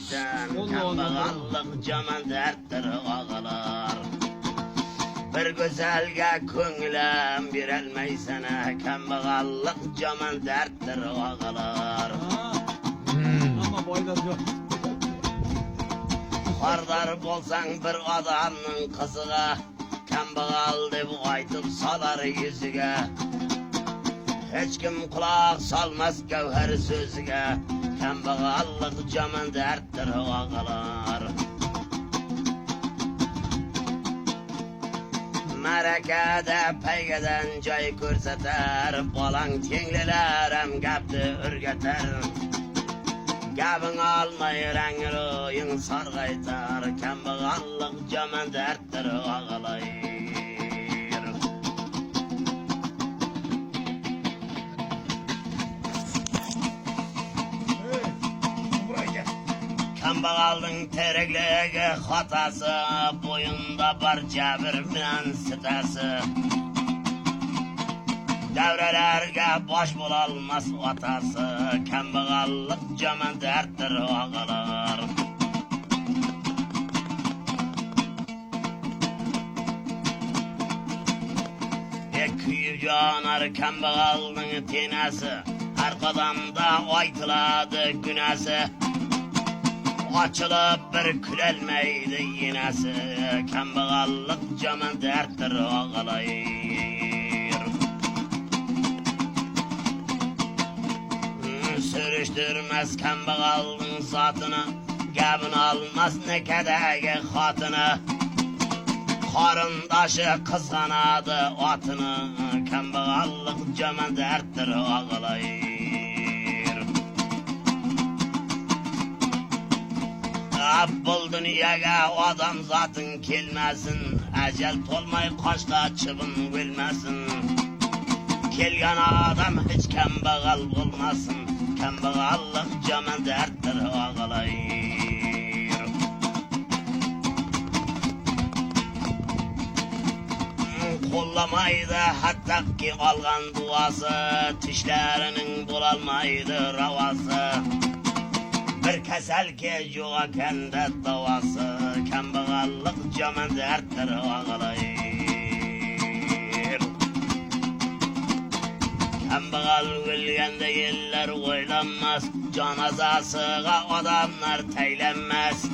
Sen kambağallık caman derttir ağalar. Bir güzelge köngülem birelmeysene, kambağallık caman derttir ağalar. Ama boylar yok. Hardar bolsan bir adamın kızıga, kambağal deb aytıp salar yüzüge. Hiç kim kulak salmaz gevher sözüge, kambağallık caman derttir ağalar. Merekede peygeden cay körseter, balan tenglilerem gapti ürgeter. Gabın almay rengin sargaytar, kambağallık caman derttir ağalayır. Kambağalın tereklege hatası, boyunda bar cebir bilen sitesi. Devrelerge baş bulalmaz atası, kambağallık caman derttir ağalar. Kuyup canar kambağalın tenesi, arkadan da aytıladı günesi. Açılıp bir külelmeydi yinesi, kambağallık caman derttir ağalayır. Sürüştürmez kambağalın zatını, gabın almaz nekedege hatını. Karındaşı kızganadı atını, kambağallık caman derttir ağalayır. Bu dünyaya adam zatın kelmesin, ecel tolmay kaçta çıbın bilmesin. Kelgen adam hiç kambağal olmasın, kambağallık caman derttir ağalayır. Kollamaydı hatta ki algan duası, tişlerinin bulalmaydı ravası. Bir kesel ki yoğa kende davası, kambağallık caman derttir ağalayır. Kambağal ölgende yeller oylanmaz, canazasıga adamlar teylenmez.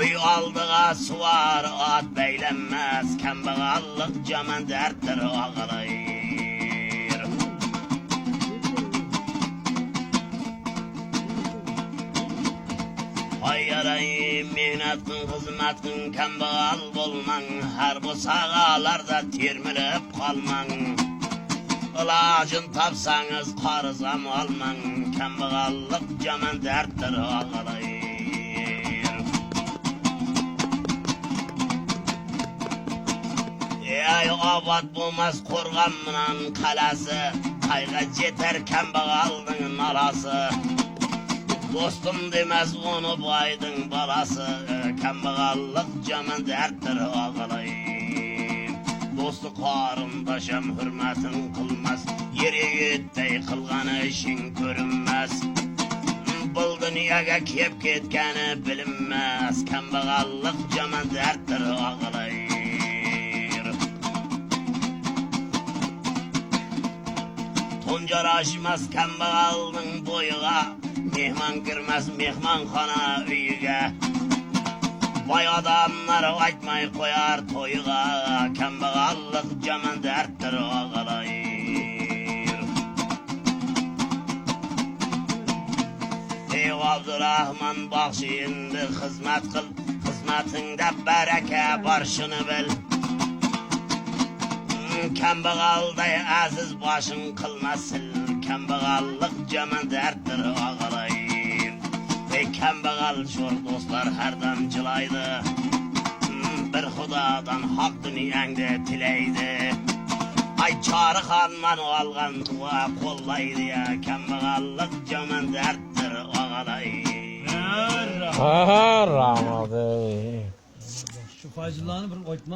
Üy aldığa suvar at beylenmez, kambağallık caman derttir ağalayır. Hayyaray mehnetin hizmetin kambağal bolman, her bu sağalarda termilip kalman. İlacın tapsanız karızam alman, kambağallık caman derttir ağalayır. Ey abat bulmaz korganmınan kalası, kayga jeter kambağalın nalası. Dostum demez onu baydın balası, kambağallık caman derttir ağalayır. Dostu karındaşam hürmetin kılmaz, yeri gittey kılganı işin görünmez. Bu dünyaya kep ketkeni bilinmez, kambağallık caman derttir ağalayır. Tuncar aşmaz kambağalın boyuğa, mehman girmez mehmanxana üyüge. Vay adamlar aytmay koyar toyuğa, kambağallık caman derttir ağalayır. Ey Abdurrahman bakşıyındı hizmet kıl, hizmetinde bereke barşını bil. Kambağalday aziz başın kılmasın, kambağallık caman derttir ağalayır. Ey kambağal şor dostlar her damcılaydı, bir xudadan hak dünyangda tileydi. Ay çarı xanman algan dua kollaydı ya, kambağallık caman derttir ağalayır. Ha rahmat ey. Şu fazlalarını bir oytma.